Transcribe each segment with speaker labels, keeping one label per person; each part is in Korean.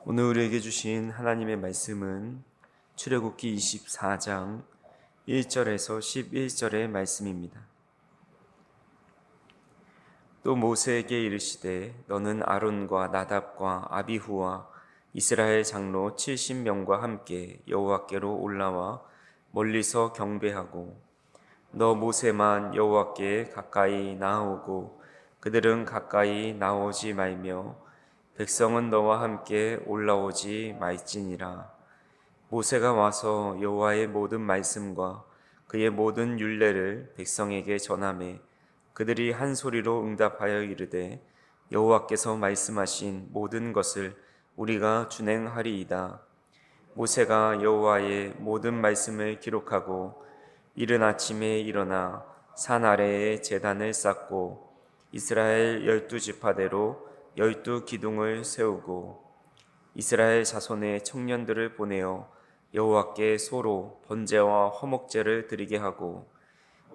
Speaker 1: 오늘 우리에게 주신 하나님의 말씀은 출애굽기 24장 1절에서 11절의 말씀입니다. 또 모세에게 이르시되 너는 아론과 나답과 아비후와 이스라엘 장로 70명과 함께 여호와께로 올라와 멀리서 경배하고 너 모세만 여호와께 가까이 나아오고 그들은 가까이 나오지 말며 백성은 너와 함께 올라오지 말지니라. 모세가 와서 여호와의 모든 말씀과 그의 모든 율례를 백성에게 전하매 그들이 한 소리로 응답하여 이르되 여호와께서 말씀하신 모든 것을 우리가 준행하리이다. 모세가 여호와의 모든 말씀을 기록하고 이른 아침에 일어나 산 아래에 제단을 쌓고 이스라엘 12지파대로 12기둥을 세우고 이스라엘 자손의 청년들을 보내어 여호와께 소로 번제와 화목제를 드리게 하고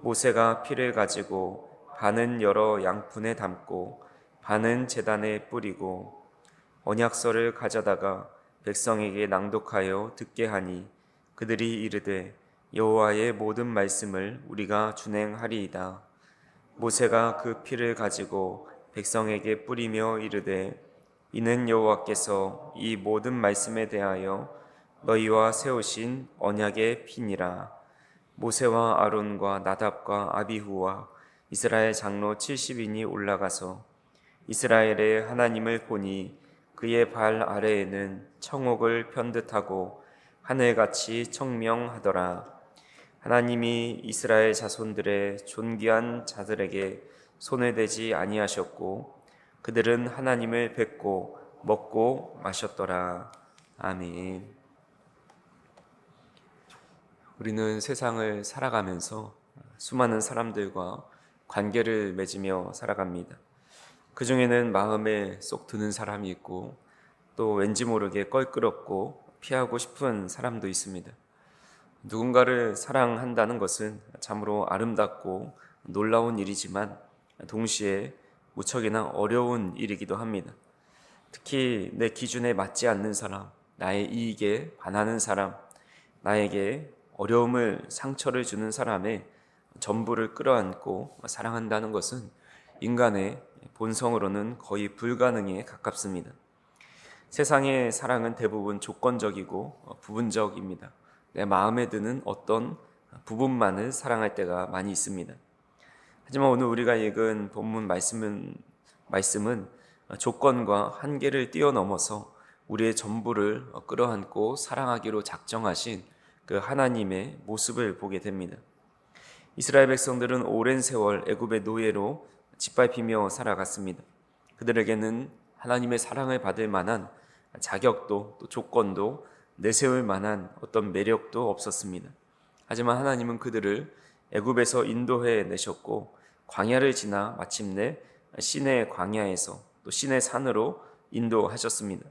Speaker 1: 모세가 피를 가지고 반은 여러 양푼에 담고 반은 제단에 뿌리고 언약서를 가져다가 백성에게 낭독하여 듣게 하니 그들이 이르되 여호와의 모든 말씀을 우리가 준행하리이다. 모세가 그 피를 가지고 백성에게 뿌리며 이르되 이는 여호와께서 이 모든 말씀에 대하여 너희와 세우신 언약의 피니라. 모세와 아론과 나답과 아비후와 이스라엘 장로 70인이 올라가서 이스라엘의 하나님을 보니 그의 발 아래에는 청옥을 편듯하고 하늘같이 청명하더라. 하나님이 이스라엘 자손들의 존귀한 자들에게 손을 대지 아니하셨고 그들은 하나님을 뵙고 먹고 마셨더라. 아멘. 우리는 세상을 살아가면서 수많은 사람들과 관계를 맺으며 살아갑니다. 그 중에는 마음에 쏙 드는 사람이 있고 또 왠지 모르게 껄끄럽고 피하고 싶은 사람도 있습니다. 누군가를 사랑한다는 것은 참으로 아름답고 놀라운 일이지만 동시에 무척이나 어려운 일이기도 합니다. 특히 내 기준에 맞지 않는 사람, 나의 이익에 반하는 사람, 나에게 어려움을, 상처를 주는 사람의 전부를 끌어안고 사랑한다는 것은 인간의 본성으로는 거의 불가능에 가깝습니다. 세상의 사랑은 대부분 조건적이고 부분적입니다. 내 마음에 드는 어떤 부분만을 사랑할 때가 많이 있습니다. 하지만 오늘 우리가 읽은 본문 말씀은 조건과 한계를 뛰어넘어서 우리의 전부를 끌어안고 사랑하기로 작정하신 그 하나님의 모습을 보게 됩니다. 이스라엘 백성들은 오랜 세월 애굽의 노예로 짓밟히며 살아갔습니다. 그들에게는 하나님의 사랑을 받을 만한 자격도 또 조건도 내세울 만한 어떤 매력도 없었습니다. 하지만 하나님은 그들을 애굽에서 인도해 내셨고 광야를 지나 마침내 시내 광야에서 또 시내 산으로 인도하셨습니다.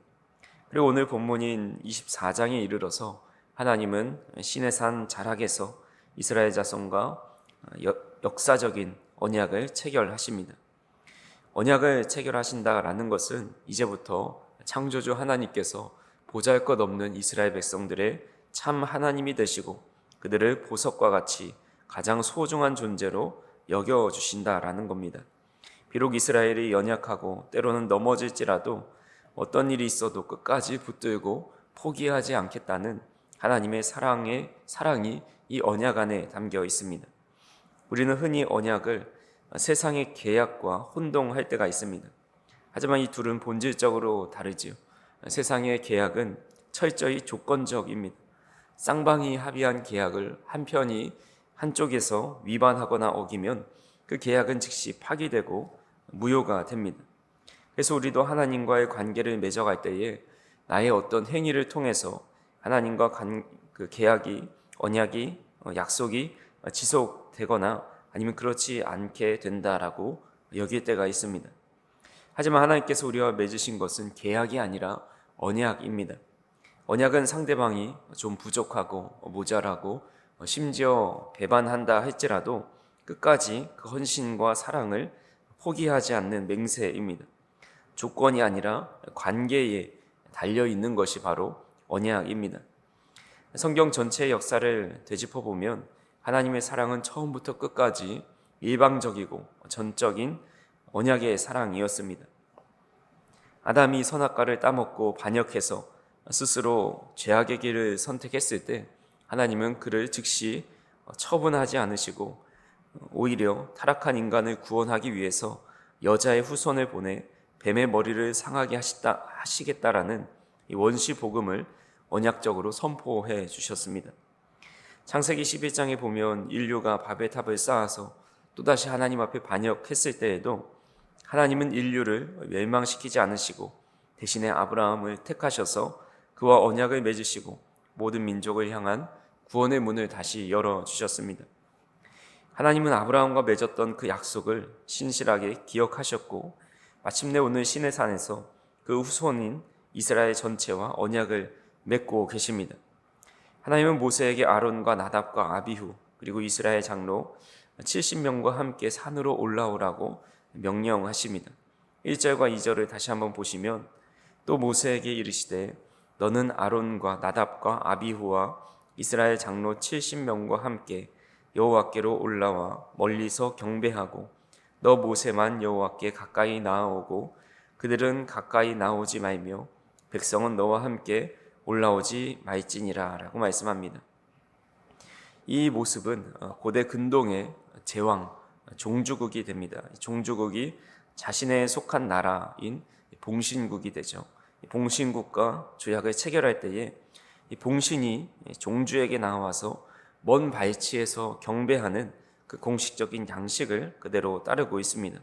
Speaker 1: 그리고 오늘 본문인 24장에 이르러서 하나님은 시내 산 자락에서 이스라엘 자손과 역사적인 언약을 체결하십니다. 언약을 체결하신다라는 것은 이제부터 창조주 하나님께서 보잘것없는 이스라엘 백성들의 참 하나님이 되시고 그들을 보석과 같이 가장 소중한 존재로 여겨주신다라는 겁니다. 비록 이스라엘이 연약하고 때로는 넘어질지라도 어떤 일이 있어도 끝까지 붙들고 포기하지 않겠다는 하나님의 사랑이 이 언약 안에 담겨 있습니다. 우리는 흔히 언약을 세상의 계약과 혼동할 때가 있습니다. 하지만 이 둘은 본질적으로 다르지요. 세상의 계약은 철저히 조건적입니다. 쌍방이 합의한 계약을 한쪽에서 위반하거나 어기면 그 계약은 즉시 파기되고 무효가 됩니다. 그래서 우리도 하나님과의 관계를 맺어갈 때에 나의 어떤 행위를 통해서 하나님과 그 계약이, 언약이, 약속이 지속되거나 아니면 그렇지 않게 된다라고 여길 때가 있습니다. 하지만 하나님께서 우리와 맺으신 것은 계약이 아니라 언약입니다. 언약은 상대방이 좀 부족하고 모자라고 심지어 배반한다 할지라도 끝까지 그 헌신과 사랑을 포기하지 않는 맹세입니다. 조건이 아니라 관계의 달려 있는 것이 바로 언약입니다. 성경 전체의 역사를 되짚어 보면 하나님의 사랑은 처음부터 끝까지 일방적이고 전적인 언약의 사랑이었습니다. 아담이 선악과를 따먹고 반역해서 스스로 죄악의 길을 선택했을 때 하나님은 그를 즉시 처분하지 않으시고 오히려 타락한 인간을 구원하기 위해서 여자의 후손을 보내 뱀의 머리를 상하게 하시겠다라는 이 원시 복음을 언약적으로 선포해 주셨습니다. 창세기 11장에 보면 인류가 바벨탑을 쌓아서 또다시 하나님 앞에 반역했을 때에도 하나님은 인류를 멸망시키지 않으시고 대신에 아브라함을 택하셔서 그와 언약을 맺으시고 모든 민족을 향한 구원의 문을 다시 열어주셨습니다. 하나님은 아브라함과 맺었던 그 약속을 신실하게 기억하셨고 마침내 오늘 시내산에서 그 후손인 이스라엘 전체와 언약을 맺고 계십니다. 하나님은 모세에게 아론과 나답과 아비후 그리고 이스라엘 장로 70명과 함께 산으로 올라오라고 명령하십니다. 1절과 2절을 다시 한번 보시면 또 모세에게 이르시되 너는 아론과 나답과 아비후와 이스라엘 장로 70명과 함께 여호와께로 올라와 멀리서 경배하고 너 모세만 여호와께 가까이 나아오고 그들은 가까이 나오지 말며 백성은 너와 함께 올라오지 말지니라 라고 말씀합니다. 이 모습은 고대 근동의 제왕, 종주국이 됩니다. 종주국이 자신의 속한 나라인 봉신국이 되죠. 봉신국과 조약을 체결할 때에 이 봉신이 종주에게 나와서 먼 발치에서 경배하는 그 공식적인 양식을 그대로 따르고 있습니다.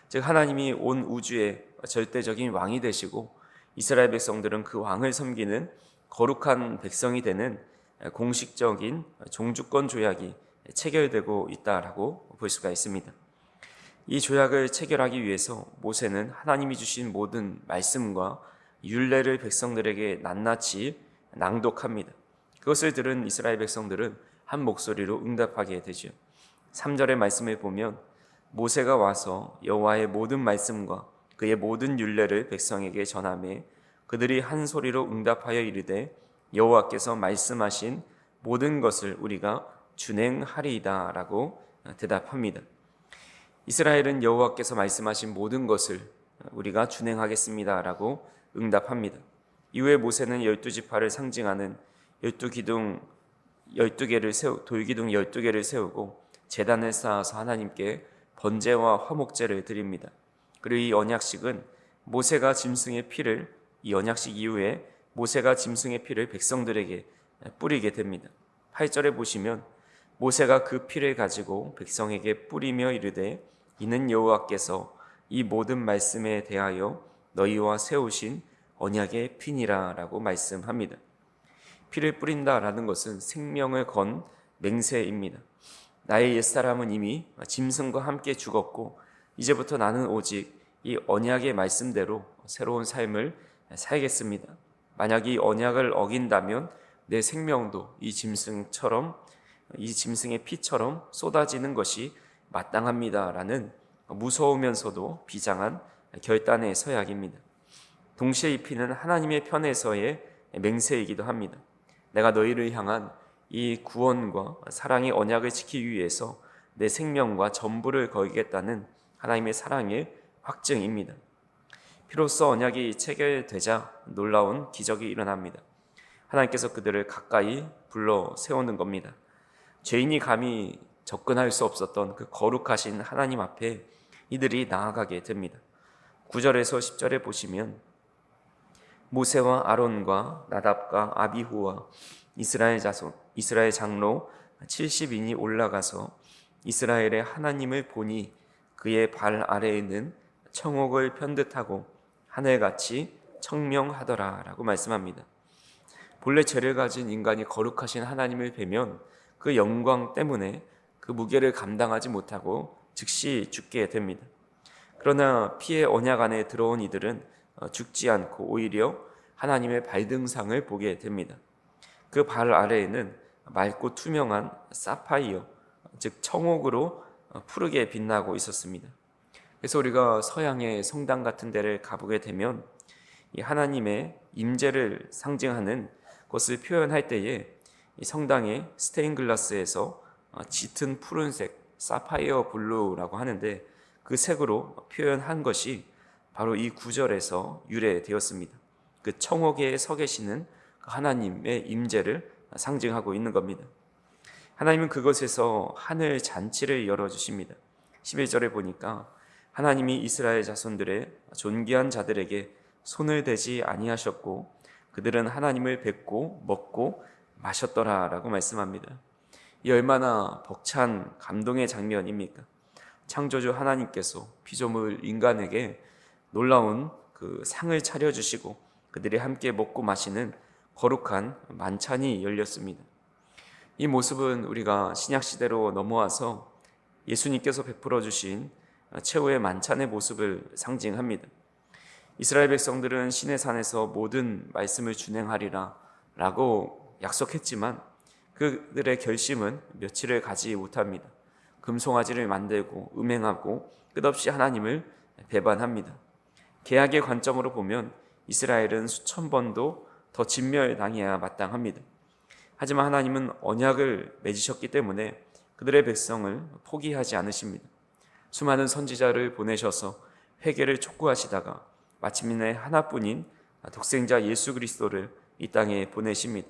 Speaker 1: 즉 하나님이 온 우주의 절대적인 왕이 되시고 이스라엘 백성들은 그 왕을 섬기는 거룩한 백성이 되는 공식적인 종주권 조약이 체결되고 있다라고 볼 수가 있습니다. 이 조약을 체결하기 위해서 모세는 하나님이 주신 모든 말씀과 율례를 백성들에게 낱낱이 낭독합니다. 그것을 들은 이스라엘 백성들은 한 목소리로 응답하게 되죠. 3절의 말씀을 보면 모세가 와서 여호와의 모든 말씀과 그의 모든 율례를 백성에게 전하매 그들이 한 소리로 응답하여 이르되 여호와께서 말씀하신 모든 것을 우리가 준행하리이다 라고 대답합니다. 이스라엘은 여호와께서 말씀하신 모든 것을 우리가 준행하겠습니다 라고 응답합니다. 이후에 모세는 12지파를 상징하는 12기둥 12개를 돌기둥 12개를 세우고 제단을 쌓아서 하나님께 번제와 화목제를 드립니다. 그리고 이 언약식은 모세가 짐승의 피를 이 언약식 이후에 모세가 짐승의 피를 백성들에게 뿌리게 됩니다. 8절에 보시면 모세가 그 피를 가지고 백성에게 뿌리며 이르되 이는 여호와께서 이 모든 말씀에 대하여 너희와 세우신 언약의 피니라 라고 말씀합니다. 피를 뿌린다라는 것은 생명을 건 맹세입니다. 나의 옛사람은 이미 짐승과 함께 죽었고 이제부터 나는 오직 이 언약의 말씀대로 새로운 삶을 살겠습니다. 만약 이 언약을 어긴다면 내 생명도 이 짐승처럼 이 짐승의 피처럼 쏟아지는 것이 마땅합니다라는 무서우면서도 비장한 결단의 서약입니다. 동시에 이 피는 하나님의 편에서의 맹세이기도 합니다. 내가 너희를 향한 이 구원과 사랑의 언약을 지키기 위해서 내 생명과 전부를 걸겠다는 하나님의 사랑의 확증입니다. 피로써 언약이 체결되자 놀라운 기적이 일어납니다. 하나님께서 그들을 가까이 불러 세우는 겁니다. 죄인이 감히 접근할 수 없었던 그 거룩하신 하나님 앞에 이들이 나아가게 됩니다. 9절에서 10절에 보시면 모세와 아론과 나답과 아비후와 이스라엘 장로 70인이 올라가서 이스라엘의 하나님을 보니 그의 발 아래에는 청옥을 편듯하고 하늘같이 청명하더라 라고 말씀합니다. 본래 죄를 가진 인간이 거룩하신 하나님을 뵈면 그 영광 때문에 그 무게를 감당하지 못하고 즉시 죽게 됩니다. 그러나 피의 언약 안에 들어온 이들은 죽지 않고 오히려 하나님의 발등상을 보게 됩니다. 그 발 아래에는 맑고 투명한 사파이어, 즉 청옥으로 푸르게 빛나고 있었습니다. 그래서 우리가 서양의 성당 같은 데를 가보게 되면 이 하나님의 임재를 상징하는 것을 표현할 때에 이 성당의 스테인글라스에서 짙은 푸른색, 사파이어 블루라고 하는데 그 색으로 표현한 것이 바로 이 구절에서 유래되었습니다. 그 청옥에 서 계시는 하나님의 임재를 상징하고 있는 겁니다. 하나님은 그것에서 하늘 잔치를 열어주십니다. 11절에 보니까 하나님이 이스라엘 자손들의 존귀한 자들에게 손을 대지 아니하셨고 그들은 하나님을 뵙고 먹고 마셨더라 라고 말씀합니다. 이 얼마나 벅찬 감동의 장면입니까? 창조주 하나님께서 피조물 인간에게 놀라운 그 상을 차려주시고 그들이 함께 먹고 마시는 거룩한 만찬이 열렸습니다. 이 모습은 우리가 신약시대로 넘어와서 예수님께서 베풀어 주신 최후의 만찬의 모습을 상징합니다. 이스라엘 백성들은 시내산에서 모든 말씀을 준행하리라 라고 약속했지만 그들의 결심은 며칠을 가지 못합니다. 금송아지를 만들고 음행하고 끝없이 하나님을 배반합니다. 개약의 관점으로 보면 이스라엘은 수천 번도 더 진멸당해야 마땅합니다. 하지만 하나님은 언약을 맺으셨기 때문에 그들의 백성을 포기하지 않으십니다. 수많은 선지자를 보내셔서 회개를 촉구하시다가 마침내 하나뿐인 독생자 예수 그리스도를 이 땅에 보내십니다.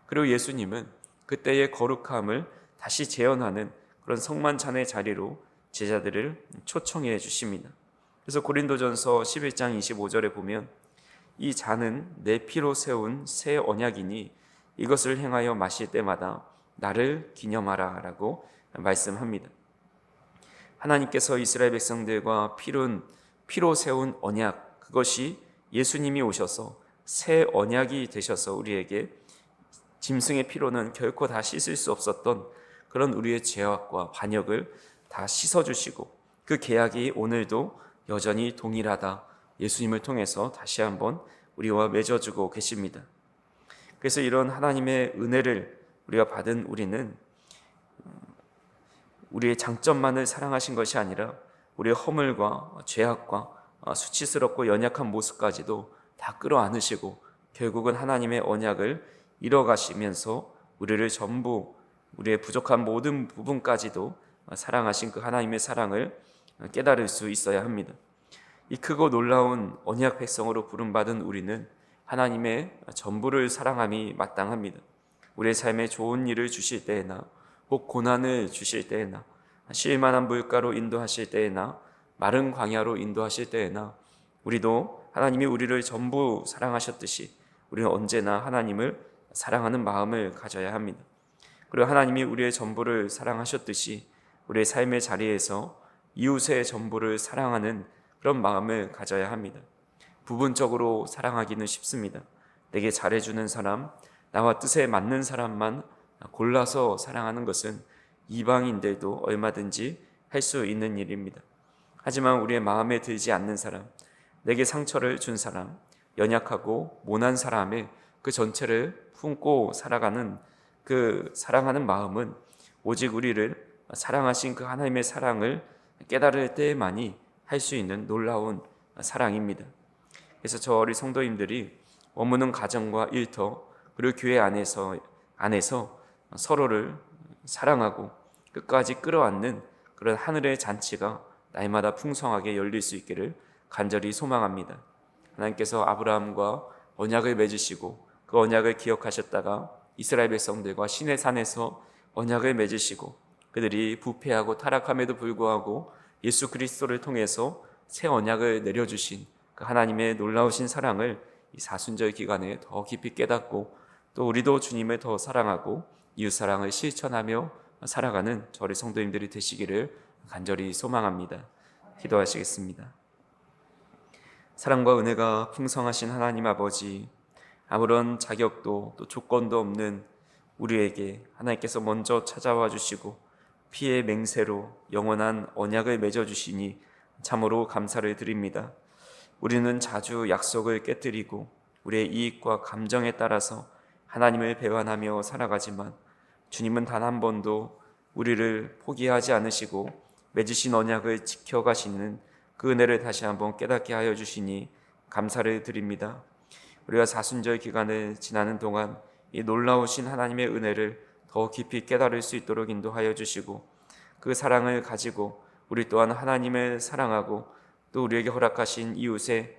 Speaker 1: 그리고 예수님은 그때의 거룩함을 다시 재현하는 그런 성만찬의 자리로 제자들을 초청해 주십니다. 그래서 고린도전서 11장 25절에 보면 이 잔은 내 피로 세운 새 언약이니 이것을 행하여 마실 때마다 나를 기념하라 라고 말씀합니다. 하나님께서 이스라엘 백성들과 피로 세운 언약, 그것이 예수님이 오셔서 새 언약이 되셔서 우리에게 짐승의 피로는 결코 다 씻을 수 없었던 그런 우리의 죄악과 반역을 다 씻어주시고 그 계약이 오늘도 여전히 동일하다. 예수님을 통해서 다시 한번 우리와 맺어주고 계십니다. 그래서 이런 하나님의 은혜를 우리가 받은 우리는 우리의 장점만을 사랑하신 것이 아니라 우리의 허물과 죄악과 수치스럽고 연약한 모습까지도 다 끌어안으시고 결국은 하나님의 언약을 이뤄가시면서 우리를 전부 우리의 부족한 모든 부분까지도 사랑하신 그 하나님의 사랑을 깨달을 수 있어야 합니다. 이 크고 놀라운 언약 백성으로 부름받은 우리는 하나님의 전부를 사랑함이 마땅합니다. 우리의 삶에 좋은 일을 주실 때에나 혹 고난을 주실 때에나 쉴만한 물가로 인도하실 때에나 마른 광야로 인도하실 때에나 우리도 하나님이 우리를 전부 사랑하셨듯이 우리는 언제나 하나님을 사랑하는 마음을 가져야 합니다. 그리고 하나님이 우리의 전부를 사랑하셨듯이 우리의 삶의 자리에서 이웃의 전부를 사랑하는 그런 마음을 가져야 합니다. 부분적으로 사랑하기는 쉽습니다. 내게 잘해주는 사람, 나와 뜻에 맞는 사람만 골라서 사랑하는 것은 이방인들도 얼마든지 할 수 있는 일입니다. 하지만 우리의 마음에 들지 않는 사람, 내게 상처를 준 사람, 연약하고 모난 사람의 그 전체를 품고 살아가는 그 사랑하는 마음은 오직 우리를 사랑하신 그 하나님의 사랑을 깨달을 때에만이 할 수 있는 놀라운 사랑입니다. 그래서 저 어린 성도님들이 머무는 가정과 일터 그리고 교회 안에서 서로를 사랑하고 끝까지 끌어안는 그런 하늘의 잔치가 날마다 풍성하게 열릴 수 있기를 간절히 소망합니다. 하나님께서 아브라함과 언약을 맺으시고 그 언약을 기억하셨다가 이스라엘 백성들과 시내산에서 언약을 맺으시고 그들이 부패하고 타락함에도 불구하고 예수 그리스도를 통해서 새 언약을 내려주신 그 하나님의 놀라우신 사랑을 이 사순절 기간에 더 깊이 깨닫고 또 우리도 주님을 더 사랑하고 이웃사랑을 실천하며 살아가는 저희 성도님들이 되시기를 간절히 소망합니다. 기도하시겠습니다. 사랑과 은혜가 풍성하신 하나님 아버지, 아무런 자격도 또 조건도 없는 우리에게 하나님께서 먼저 찾아와 주시고 피의 맹세로 영원한 언약을 맺어주시니 참으로 감사를 드립니다. 우리는 자주 약속을 깨뜨리고 우리의 이익과 감정에 따라서 하나님을 배반하며 살아가지만 주님은 단 한 번도 우리를 포기하지 않으시고 맺으신 언약을 지켜가시는 그 은혜를 다시 한번 깨닫게 하여 주시니 감사를 드립니다. 우리가 사순절 기간을 지나는 동안 이 놀라우신 하나님의 은혜를 더 깊이 깨달을 수 있도록 인도하여 주시고, 그 사랑을 가지고 우리 또한 하나님을 사랑하고 또 우리에게 허락하신 이웃의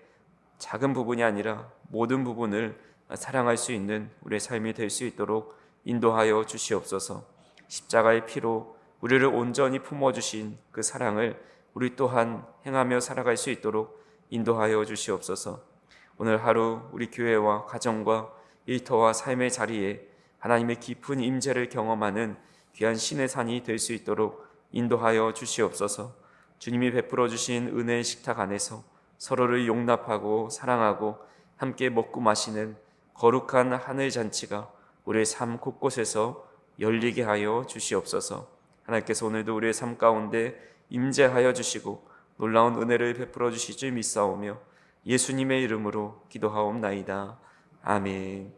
Speaker 1: 작은 부분이 아니라 모든 부분을 사랑할 수 있는 우리의 삶이 될 수 있도록 인도하여 주시옵소서. 십자가의 피로 우리를 온전히 품어주신 그 사랑을 우리 또한 행하며 살아갈 수 있도록 인도하여 주시옵소서. 오늘 하루 우리 교회와 가정과 일터와 삶의 자리에 하나님의 깊은 임재를 경험하는 귀한 신의 산이 될 수 있도록 인도하여 주시옵소서. 주님이 베풀어 주신 은혜의 식탁 안에서 서로를 용납하고 사랑하고 함께 먹고 마시는 거룩한 하늘 잔치가 우리의 삶 곳곳에서 열리게 하여 주시옵소서. 하나님께서 오늘도 우리의 삶 가운데 임재하여 주시고 놀라운 은혜를 베풀어 주실 줄 믿사오며 예수님의 이름으로 기도하옵나이다. 아멘.